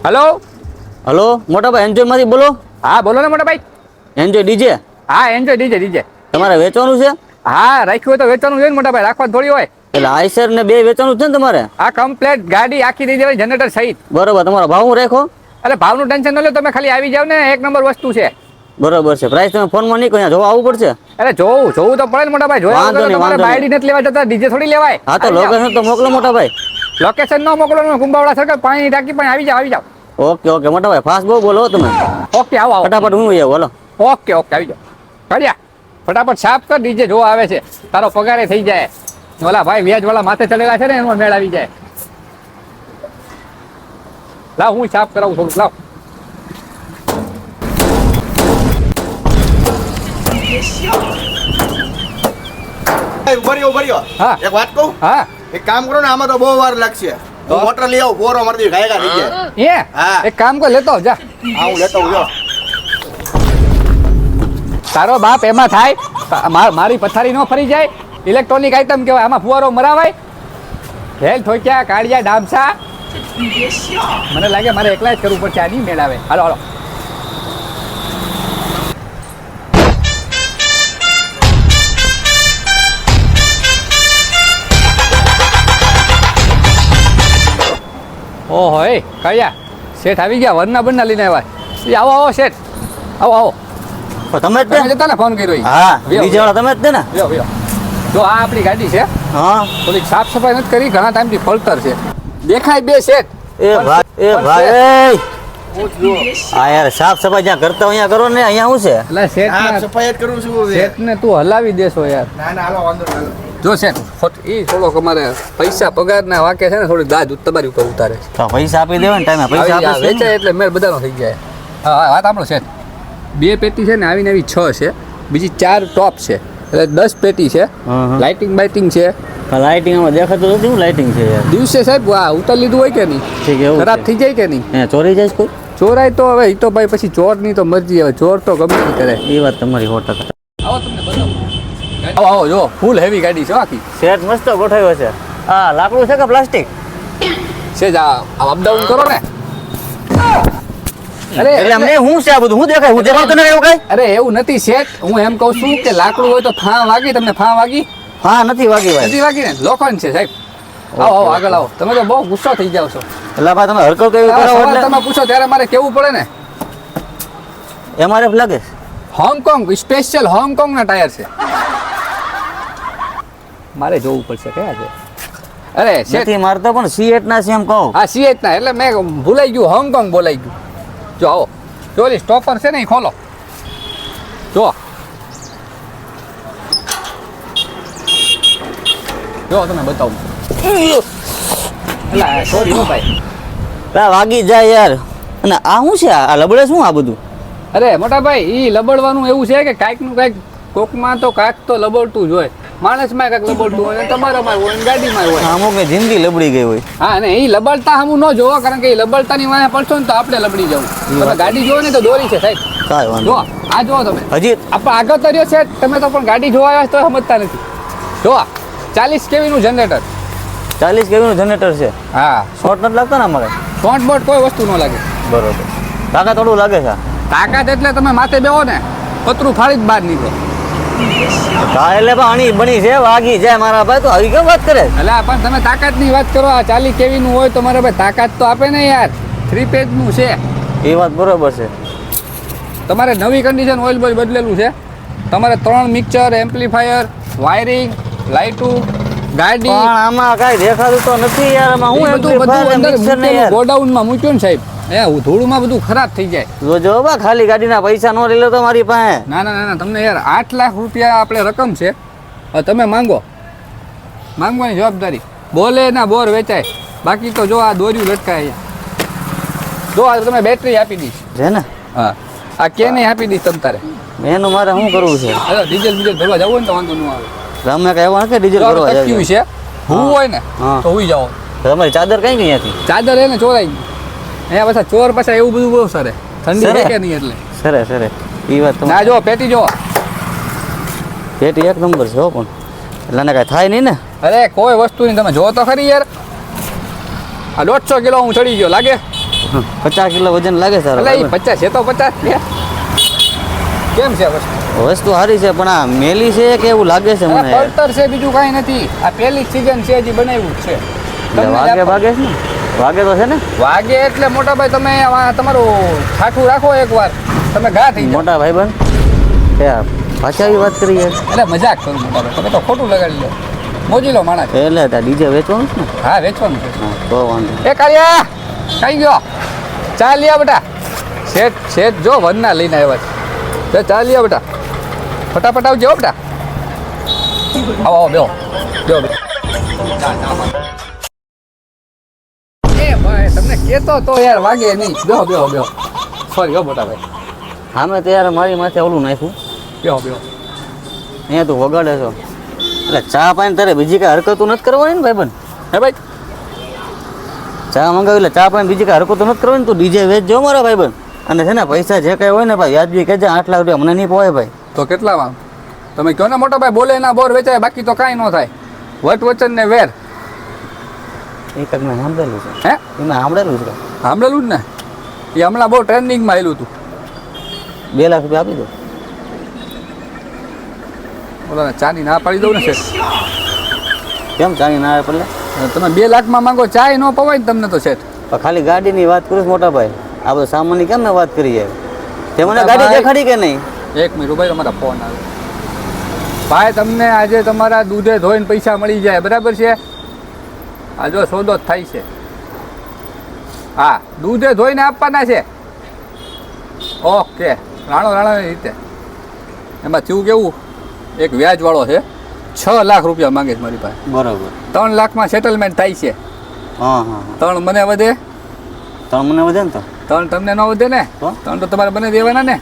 Hello hello મોટા ભાઈ enjoy માંથી બોલો. હા બોલો ને મોટા ભાઈ. એન્જોય ડીજે હા એન્જોય ડીજે ડીજે. તમારે વેચવાનું છે? હા રાખ્યું હોય તો વેચવાનું છે ને મોટા ભાઈ, રાખવા થોડી હોય. એટલે આઈસર ને બે વેચવાનું છે ને તમારે? આ કમ્પ્લેટ ગાડી આખી થઈ જાય જનરેટર સહિત. બરોબર, તમારો ભાવ હું રાખો? એટલે ભાવનું ટેન્શન ન લો, તમે ખાલી આવી જાવ ને, એક નંબર વસ્તુ છે. બરોબર છે. પ્રાઇસ તમે ફોનમાં નહીં કહો, જોવા આવવું પડશે. અરે જોવું તો પડે ને મોટા ભાઈ. જોયા વગર તમારે બાયડી નથી લેવા જતા, ડીજે થોડી લેવાય. હા તો લોકેશન તો મોકલો મોટા ભાઈ. લોકેશન ન મોકલો ને, કુંભાવડા સર્કલ પાણી ટાંકી પણ આવી જાવ. ઓકે ઓકે મોટા ભાઈ, ફાસ્ટ બહુ બોલો તમે. ઓકે આવો ફટાફટ હું આવું. બોલો. ઓકે આવી જાવ. કર્યા ફટાફટ સાફ કર, ડીજે જોવા આવે છે. તારો પગારે થઈ જાય. ઓલા ભાઈ વ્યાજ વાળા માથે ચડેલા છે ને, એનો મેળ આવી જાય. લાવ હું સાફ કરાવું થોડુંક, લાવ. ઉભર્યો હા. એક વાત કહું? હા એક કામ કરો ને, આમાં તો બહુ વાર લાગશે. તો? હું મોટર લઈ આવું, બોરો મારી ગાયગા થઈ જાય. હા. એક કામ કર, લેતો જા. હા હું લેતો હું જો. તારો બાપ એમાં થાય, મારી પથારી ન ફરી જાય. ઇલેક્ટ્રોનિક આઈટમ કહેવાય, આમાં ફુવારો મરાવાય. હેલ ઠોક્યા, કાઢ્યા, ડામસા. મને લાગે મારે એકલા જ કરવું પડશે, આ નહીં મેળાવે. હાલો હાલો. ઓહો એ કયા શેઠ આવી ગયા, વરના બરના લઈને આવ્યા. આવો શેઠ, આવો. તમે જ તમે જતા ને ફોન કર્યો ઈ? હા, ડીજે વાળા તમે જ ને? વ્યો. જો આ આપણી ગાડી છે. હા. થોડીક સાફ સફાઈ નથી કરી, ઘણા ટાઈમથી ફળતર છે. દેખાય બે શેઠ. એ ભાઈ હા યાર, સાફ સફાઈ જ્યાં કરતા હોય અહીંયા કરો ને. અહીંયા શું છે? એટલે શેઠ હા સફાઈ જ કરું છું. શેઠ ને તું હલાવી દેશો યાર. ના ના હાલો વાંધો નહીં. જો શેઠ એ થોડોક અમારે પૈસા પગાર ના વાકે છે ને, થોડીક દાજ તમારી ઉપર ઉતારે છે. તો પૈસા આપી દેવા ને ટાઈમે. પૈસા આવી આપે વેચાય એટલે મેળ બધાનો થઈ જાય. હા વાત આપણો શેઠ. 2 પેટી છે ને, આવીને આવી 6 છે, બીજી 4 ટોપ છે, એટલે 10 પેટી છે. લાઇટિંગ બાઇટિંગ છે. લાઇટિંગમાં દેખાતું નથી. હું લાઇટિંગ છે યાર? દિવસે સાહેબ ઉતાર લીધું હોય કે નહીં? ઠીક એવું ખરાબ થઈ જાય કે નહીં? હે ચોરી જાય કોઈ? ચોરાય તો હવે એ તો ભાઈ પછી ચોરની તો મરજી. હવે ચોર તો ગમે તે કરે. એ વાત તમારી 100%. આવો તમને બતાવું. આવો જો, ફૂલ હેવી ગાડી છે આખી. સેટ મસ્ત ગોઠવ્યો છે. હા, લાકડું છે કે પ્લાસ્ટિક? સેજ અપડાઉન કરો ને. એટલે અમને શું છે આ બધું? હું દેખાય? હું દેખાતો નથી એવું કઈ? અરે એવું નથી શેઠ, હું એમ કહું છું કે લાકડું હોય તો ફાં વાગી. તમને ફાં વાગી? હા, નથી વાગી ભાઈ. નથી વાગી ને, લોખંડ છે સાહેબ. આવો આગળ આવો. તમે તો બહુ ગુસ્સો થઈ જાવ છો. એટલે ભાઈ તમે હરકત એવી કરો સવાલ એટલે તમે પૂછો ત્યારે મારે કેવું પડે ને. એમઆરએફ લાગે? હોંગકોંગ સ્પેશિયલ હોંગકોંગ ના ટાયર છે. મારે જોવું પડશે કયા છે. અરે શેઠ નથી મારતો પણ C8 ના છે એમ કહું. હા C8 ના, એટલે મેં ભૂલાઈ ગયું, હોંગકોંગ બોલાઈ ગયું. જો આવો, જો ઓલી સ્ટોપર છે ને એ ખોલો. જો તમે બતાવું. એટલે સોરી હો ભાઈ. વાગી જાય યાર. અને આ શું છે? આ લબડે શું આ બધું? અરે મોટા ભાઈ, એ લબડવાનું એવું છે કે કાંઈક નું કાંઈક, કોકમાં તો કાંઈક તો લબડતું જ હોય. માણસમાં કાંઈક લબડતું હોય, તમારામાં હોય, ગાડીમાં હોય. અમુક ને જિંદગી લબડી ગઈ હોય. હા, અને એ લબડતા હમું ન જોવો, કારણ કે એ લબડતાની વાંહે પડશો ને તો આપણે લબડી જવું. તમે ગાડી જોવો ને તો દોરી છે સાહેબ. કાંઈ વાંધો જો આ જોવો તમે. હજી આપણે આગળ તો રહ્યો છે, તમે તો પણ ગાડી જોવા આવ્યા તો સમજતા નથી. જો 40 kV નું જનરેટર. 40 kV નું જનરેટર છે. હા, શોર્ટ નથી લાગતો ને અમારે? શોર્ટ બોટ કોઈ વસ્તુ ન લાગે. બરોબર. કાકા થોડું લાગે છે. તાકાત એટલે તમે માથે બેહો ને, પતરું ફાડી જ બહાર નીકળો. હા એટલે પાણી બની છે, વાગી જાય મારા ભાઈ. તો આવી કેમ વાત કરે? એટલે પણ તમે તાકાતની વાત કરો. આ 40 kV નું હોય તો મારા ભાઈ તાકાત તો આપે ને યાર. 3 પેજ નું છે. એ વાત બરોબર છે. તમારે નવી કન્ડિશન ઓઇલ બોઇલ બદલેલું છે. તમારે 3 મિક્સર, એમ્પ્લીફાયર, વાયરિંગ, લાઇટું, ગાડી, પણ આમાં કાંઈ દેખાતું તો નથી યાર. આમાં હું બધું ગોડાઉનમાં મૂક્યું ને સાહેબ. ધૂળમાં બધું ખરાબ થઈ જાય. જોજો બા, ખાલી ગાડીના પૈસા નો લઈ લો તો મારી પાસે. ના તમને યાર 8 લાખ રૂપિયા આપણે રકમ છે. હવે તમે માંગવાની જવાબદારી. બોલે ના બોર વેચાય. બાકી તો જો આ દોર્યું લટકાય. જો આ તમે બેટરી આપી દઈશ છે ને? હા, આ કેને આપી દઈશ તમ તારે. એનું મારે શું કરવું છે? અરે ડીઝલ ભરવા જવું ને તો વાંધો ન આવે. તમે કઈ એવા કે ડીઝલ ભરવા તક્યું છે, હું હોય ને તો હુઈ જાઓ. તમારી ચાદર કઈ ગઈ હતી? ચાદર એને ચોરાઈ ગઈ. અહીંયા પાછા ચોર પાછા એવું બધું બહુ સરે. ઠંડી લાગે નહીં એટલે. સરે એ વાત તો. ના જો પેટી જો, પેટી એક નંબર છે હો. પણ એટલે ને કાંઈ થાય નહીં ને? અરે કોઈ વસ્તુ નહીં. તમે જો તો ખરી યાર. આ 150 કિલો હું ચડી ગયો લાગે. 50 કિલો વજન લાગે સર એટલે એ 50 છે તો 50 છે કેમ છે વસ્તુ વસ્તુ સારી છે પણ આ મેલી છે કે એવું લાગે છે મને પડતર છે બીજું કાંઈ નથી આ પહેલી સીઝન છે હજી બનાવ્યું જ છે એટલે તમને વાગે છે ને વાગે તો છે ને વાગે એટલે મોટા ભાઈ તમે આ તમારું ઠાઠું રાખો એકવાર તમે ઘા થઈ જાઓ. મોટા ભાઈબંધ કે પાછા આવી વાત કરી યાર એટલે મજાક કરું મોટા ભાઈ તમે તો ખોટું લગાડી લો મોજીલો માણસ છે. એટલે ત્યાં ડીજે વેચવાનું છે ને હા વેચવાનું છે હા, તો વાંધો એ કાળિયા કઈ ગયો ચા લ્યા બેટા શેઠ શેઠ જો વનના લઈને આવ્યા છે ચા લ્યા બેટા ફટાફટ આવજો હો બેટા આવો આવો બેહો બેહો બેહો. ચા ચા એ ભાઈ તમને કહેતો તો યાર વાગે નહીં બેહો બેહો બેહો સોરી હો મોટા ભાઈ સામે તો યાર મારી માથે ઓલું નાખ્યું બેહો બેહો અહીંયા તું વગાડે છો એટલે ચા પાઈને તારે બીજી કાંઈ હરકતું નથી કરવાની ને ભાઈબંધ હે ભાઈ ચા મંગાવી એટલે ચા પાઈને બીજી કાંઈ હરકતું નથી કરવાની તું ડીજે વેચજો મારા ભાઈબંધ અને છે ને પૈસા જે કાંઈ હોય ને ભાઈ વ્યાજબી કહેજે 8 લાખ રૂપિયા મને નહીં પોવાય ભાઈ તો કેટલામાં તમે કહો ને મોટા ભાઈ બોલે ના બોર વેચાય બાકી તો કાંઈ ન થાય વટ વચન ને વેર એક જ મેં સાંભળેલું છે હે એમાં સાંભળેલું છે સાંભળેલું જ ને એ હમણાં બહુ ટ્રેન્ડિંગમાં આવેલું હતું 2 લાખ રૂપિયા આપી દો બોલો ચાની ના પાડી દઉં ને શેઠ કેમ ચાની ના આવે પડે તમે 2 લાખમાં માંગો ચાય ન પવાય ને તમને તો શેઠ પણ ખાલી ગાડીની વાત કરું છું મોટા ભાઈ આ બધું સામાનની કેમ મેં વાત કરી યાર તે મને મોટા ગાડી ભાઈ. દેખાડી કે નહીં એક મિનિટ ભાઈ તમારા ફોન આવે ભાઈ તમને આજે તમારા દૂધે ધોઈને પૈસા મળી જાય બરાબર છે આ જો સોદો જ થાય છે હા દૂધે ધોઈને આપવાના છે ઓકે રાણાની રીતે એમાં થયું કેવું એક વ્યાજવાળો છે 6 લાખ રૂપિયા માંગે છે મારી પાસે બરોબર 3 લાખમાં સેટલમેન્ટ થાય છે હા હા 3 મને વધે તો મને વધે ને તો 3 તમને ન વધે ને તો? 3 તો તમારે મને દેવાના ને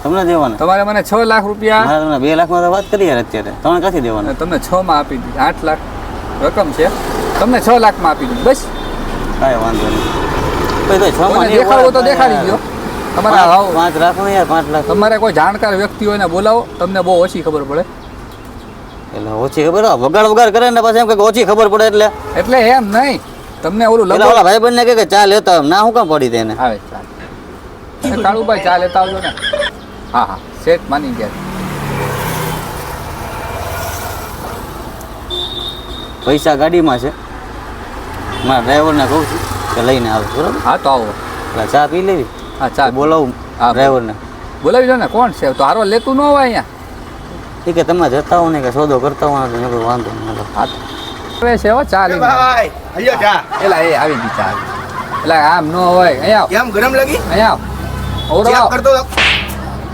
તમને દેવાના તમારે મને 6 લાખ રૂપિયા મારે તમને 2 લાખમાં તો વાત કરી યાર અત્યારે તમને ક્યાંથી દેવાના અને તમને 6 માં આપી દીધી 8 લાખ રકમ છે તમને 6 લાખમાં આપી દીધી બસ કાંઈ વાંધો નહીં પછી તો 6 માં તમને દેખાડવો તો દેખાડી દો તમારા હાવ 5 રાખો ને યાર 5 લાખ તમારે કોઈ જાણકાર વ્યક્તિ હોય ને બોલાવો તમને બહુ ઓછી ખબર પડે એટલે ઓછી ખબર હોય, વગાડ કરે ને પાછા એમ કે ઓછી ખબર પડે એટલે એમ નહીં તમને ઓલું એટલે ઓલા ભાઈ ને કે ચા લેતા હોય. ના હું કામ પડી તેને આવે ચાલ કાળુભાઈ ચા લેતા આવજો ને હા હા સેટ માની ગયા પૈસા ગાડીમાં છે મારા ડ્રાઈવરને કહું છું કે લઈને આવે બરોબર હા તો આવો એટલે ચા પી લેવી હા ચા બોલાવું હા, ડ્રાઈવરને બોલાવી લો ને કોણ છે તો હારો લેતું ન હોય અહીંયા એ કે તમે જતા હો ને કે સોદો કરતા હો ને તો મેં કીધું વાંધો નહીં હા તો હવે છે હો ચા એ લઈને ભાઈ અહીંયા ચા એલા એ આવી ગઈ ચા એટલે આમ ન હોય અહીંયા કેમ ગરમ લાગી આવ ઓરો ચેક આવ કરતો હતો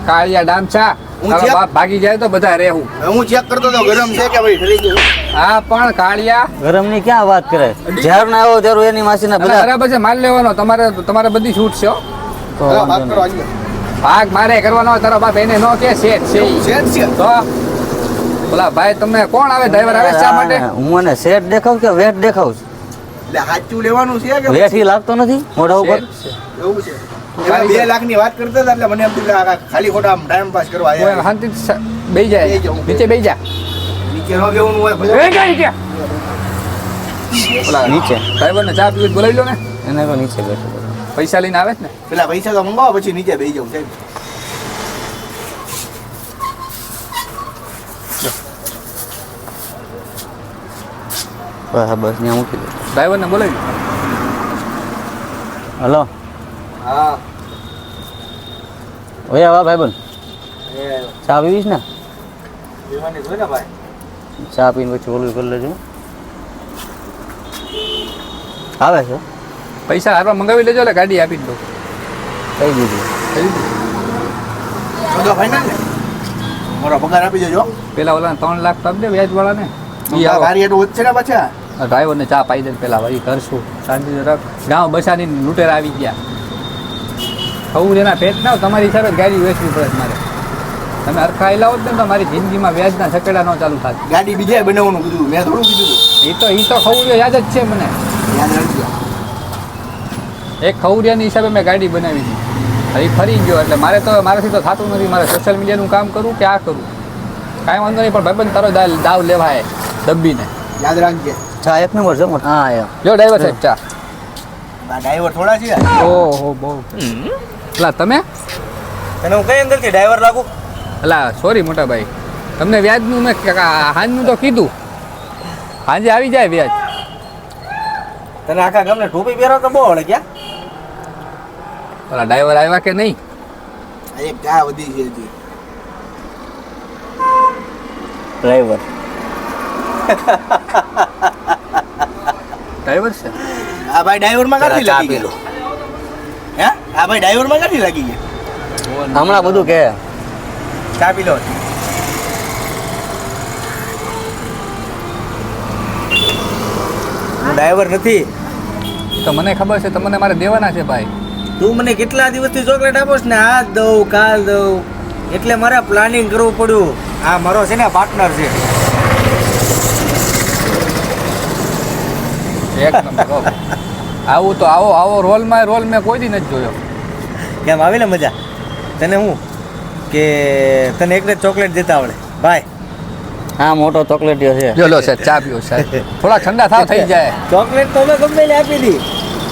કાળિયા ડામચા હું તારો ચેક- બાપ ભાગી જાય તો બધા રહેવું હું ચેક કરતો હતો ગરમ છે કે ભાઈ ઠરી ગયું હા પણ કાળિયા ગરમની ક્યાં વાત કરે જ્યારે ના આવો ત્યારે એની માસીના એટલે બધા બરાબર છે માલ લેવાનો તમારે બધી છૂટ છે હો. તો હાલો, વાંધો વાત કરો નહીં. આજે ભાગ મારે કરવાનો હોય, તારો બાપ એને ન કે શેઠ છે ઈ. શેઠ છે તો બોલા ભાઈ તમને કોણ આવે ડ્રાઈવર આવે શા માટે હું મને સેટ દેખાવ કે વેટ દેખાવ છું એટલે સાચું લેવાનું છે કે વેટ ઈ લાગતો નથી મોઢા ઉપર શેઠ છે. એવું છે એમાં 2 લાખની વાત કરતા હતા એટલે મને એમ થયું કે આ ખાલી ખોટા આમ ટાઈમ પાસ કરવા કોઈ આવ્યા શાંતિ બેહી જાય બેહી જાઉં. નીચે બેહી જા નીચે ન બેવાનું હોય ભલે. બેહી જા નીચે બોલા નીચે ડ્રાઈવરને ચા પીવી હોય તો બોલાવી લો ને એને તો નીચે બેઠો પૈસા લઈને આવે છે ને પેલા પૈસા તો મંગાવો પછી નીચે બેસી જાઉં સાહેબ બસ બસ ત્યાં મૂકી દો ડ્રાઈવરને બોલાવી હલો હા ઓયા વાહ ભાઈબંધ ચા પીવીશ ને પીવાની જોઈ ને ભાઈ ચા પીને પછી ઓલું કરી લેજો આવે છે પૈસા હારવા મંગાવી લેજો એટલે ગાડી આપી જ દઉં કઈ દીધું કહી દીધું. તો ફાઈનલ ને મારો પગાર આપી દેજો પેલા ઓલા 3 લાખ તો આપી દે વ્યાજ વાળાને ઈ આવો ગાડી એટલું વધશે ને પાછા ડ્રાઈવરને ચા પાઈ દે પેલા વળી કરશું શાંતિ રાખ ગામ બસાની લૂંટેર આવી ગયા ખવું એના પેટ ના હોય, તમારી હિસાબે જ ગાડી વેચવી પડે મારે તમે હરખા લાવો જ ને તો મારી જિંદગીમાં વ્યાજના છકેડા ન ચાલુ થાય ગાડી બીજાએ બનાવવાનું કીધું મેં થોડું કીધું એ તો ખવું યાદ જ છે મને યાદ રાખજો એક ખવડિયાની હિસાબે મેં ગાડી બનાવી હતી હવે ફરી ગયો એટલે મારાથી તો થતું નથી મારે સોશિયલ મીડિયાનું કામ કરું કે આ કરું કાંઈ વાંધો નહીં પણ ભાઈબંધ તારો દાવ લેવાય દબ્બીને યાદ રાખજે ચા એક નંબર છે મોટા હા યાર જો ડ્રાઈવર સાહેબ ચા ડ્રાઈવર થોડા છે ઓહો બહુ એટલે તમે તને હું કઈ અંદરથી ડ્રાઈવર લાગુ અલા સોરી મોટા ભાઈ તમને વ્યાજનું મેં હાંજનું તો કીધું સાંજે આવી જાય વ્યાજ તને આખા ગામને ટોપી પહેરો તો બહુ હળે ક્યાં ઓલા ડ્રાઈવર આવ્યા કે નહીં એક ચા વધી છે હજી. ડ્રાઈવર ડ્રાઈવર છે આ ભાઈ ડ્રાઈવરમાં કાઢી ચા લાગી પી લો. હે આ ભાઈ ડ્રાઈવરમાં કાઢી લાગી ગયા હમણાં બધું કે ચા પી લો હું ડ્રાઈવર નથી તો મને ખબર છે તમને મારે દેવાના છે ભાઈ તું મને કેટલા દિવસથી ચોકલેટ આપોસ ને આ દઉં કાલ દઉં એટલે મારે પ્લાનિંગ કરવું પડ્યું આ મારો છે ને પાર્ટનર છે એક નંબર હો. આવું તો આવો રોલ મેં કોઈ દી નથી જોયો કેમ આવી ને મજા તને હું કે તને એકને ચોકલેટ દેતા આવડે ભાઈ હા મોટો ચોકલેટીઓ છે લ્યો લો સાહેબ ચા પીઓ સાહેબ થોડા ઠંડા થાવ થઈ જાય ચોકલેટ તો મેં ગમે તે આપી દી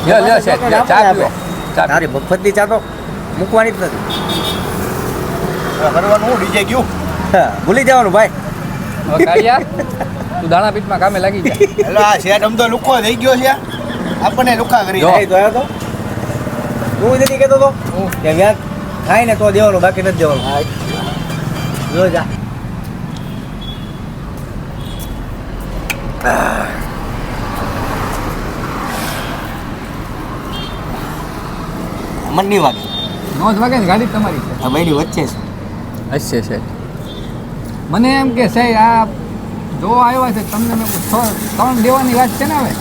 લ્યો સાહેબ લ્યો, ચા પીઓ ચા પીઓ. તારી મફતની ચા તો મૂકવાની જ નથી ફરવાનું હું ડીજે ગયું હા, ભૂલી જવાનું ભાઈ હવે કાળિયા, તું દાણા પીઠમાં કામે લાગી જા હેલો આ શેઠ આમ તો લુખો થઈ ગયો છે આપણને લુખા કરી જો. નહીં તો આવ્યો તો તું નથી કહેતો તો કે વ્યાજ થાય ને તો દેવાનું બાકી નથી દેવાનું જો જા મનની વાગે નો જ વાગે ને ગાડી તમારી છે આ ભાઈની વચ્ચે છે હશે છે મને એમ કે સાહેબ આ જો આવ્યા છે તમને મેં ત્રણ દેવાની વાત છે ને હવે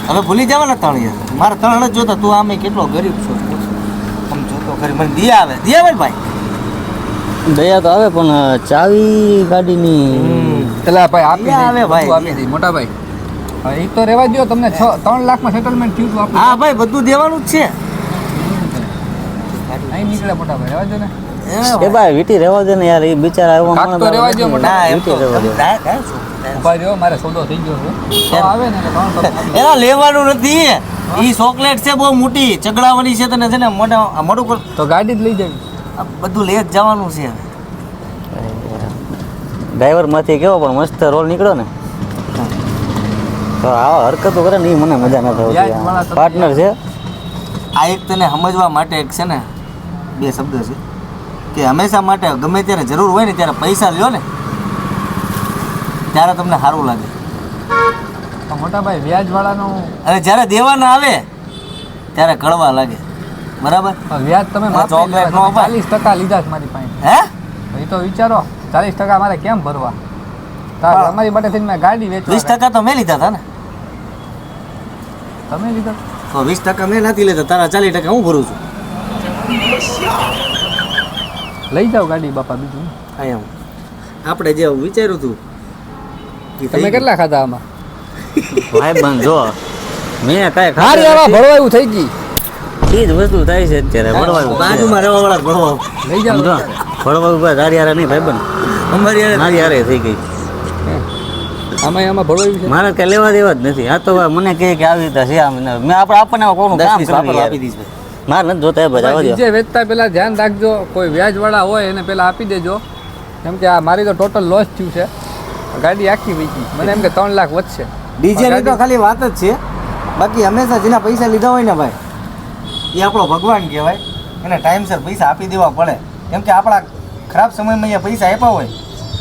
હવે ભૂલી જવાના ત્રણ યાર મારે ત્રણ જ જોતા તું આમે કેટલો ગરીબ છો આમ જોતો ખરી મને દિયા આવે ને ભાઈ દયા તો આવે પણ ચાવી ગાડીની પેલા ભાઈ આપી ક્યાં દે, આવે ભાઈ? બધું આપી દે મોટા ભાઈ હવે એ તો રહેવા દો તમને 3 લાખમાં સેટલમેન્ટ થયું હતું હા ભાઈ બધું દેવાનું જ છે નહીં નીકળે મોટા ભાઈ રહેવા દો ને એ ભાઈ વીટી રહેવા દે ને યાર એ બિચારા આવ્યો કાક તો રહેવા દ્યો મોટા. ના એમ તો વીટી રહેવા દે. ઉભા રહ્યો મારે સોદો થઈ ગયો છે તો આવે ને એટલે 3 લાખ આપી દે. એના લેવાનું નથી ઈ ચોકલેટ છે બહુ મોટી ચગડાવાની છે તને છે ને મોઢું કર તો ગાડી જ લઈ જવી આ બધું લઈ જ જવાનું છે ડ્રાઈવર માંથી કેવો પણ મસ્ત રોલ નીકળ્યો ને તો આવા હરકતો કરે ને એ મને મજા ના વ્યાજવાળા થતી તમે પાર્ટનર છે આ એક તને સમજવા માટે એક છે ને બે શબ્દ છે કે હંમેશા માટે ગમે ત્યારે જરૂર હોય ને ત્યારે પૈસા લ્યો ને ત્યારે તમને સારું લાગે તો મોટા ભાઈ વ્યાજવાળાનું અને જ્યારે દેવાના આવે ત્યારે કડવા લાગે બરાબર વ્યાજ તમે આ માફ ચોકલેટ નો અપાય. 40% લીધા છે મારી પાસે હે એ તો વિચારો 40% મારે કેમ ભરવા તમારી માટે થઈને મેં ગાડી 20% વેચવા તો મેં લીધા હતા ને તમે લીધા તો 20% મેં નથી લેતા તારા 40% હું ભરું છું લઈ જાઓ ગાડી બાપા બીજું શું? હા એમ આપણે જે વિચાર્યું હતું ઈ થઈ તમે ગયું. કેટલા ખાધા આમાં ભાઈ બંધ જો મેં કાંઈ હારી આવા ખાધું ભરવા એવું થઈ ગઈ નથી. ઈ જ વસ્તુ થાય છે અત્યારે ભણવાનું બાજુમાં રહેવાવાળા ભણવા લઈ જાઓ સમજો ભણવા ઉપર તારી હારે નહીં ભાઈ બંધ અમારી હારે મારી હારે થઈ ગઈ આમાં ભરવા એવું છે મારે કઈ લેવા દેવા જ નથી આ તો મને કહે કે આવી રીતે છે આમ ને મેં આપણે આપણને કોનું 10 કામ વીસ કરવું વાપરવા યાર. આપી દઈશ ભાઈ. મારે નથી જોતા એ બધા આવજો ડીજે વેચતા પેલા ધ્યાન રાખજો કોઈ વ્યાજવાળા હોય એને પેલા આપી દેજો કેમ કે આ મારી તો ટોટલ લોસ થયું છે ગાડી આખી વેચી મને એમ કે 3 લાખ વધશે ડીજે ની તો ખાલી વાત જ છે બાકી હંમેશા જેના પૈસા લીધા હોય ને ભાઈ એ આપણો ભગવાન કહેવાય એને ટાઈમસર પૈસા આપી દેવા પડે કેમ કે આપણા ખરાબ સમયમાં એ પૈસા આપ્યા હોય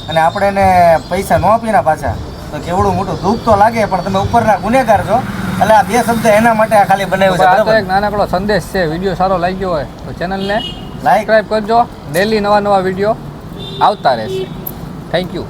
અને આપણે એને પૈસા ન આપીને પાછા તો કેવડું મોટું દુઃખ તો લાગે પણ તમે ઉપરના ગુનેગાર છો એટલે આ બે શબ્દ એના માટે આ ખાલી બનાવ્યું છે આ તો બરાબર એક નાનકડો સંદેશ છે વિડીયો સારો લાગ્યો હોય તો ચેનલને લાઈક સબસ્ક્રાઈબ કરજો ડેલી નવા વિડીયો આવતા રહેશે થેન્ક યુ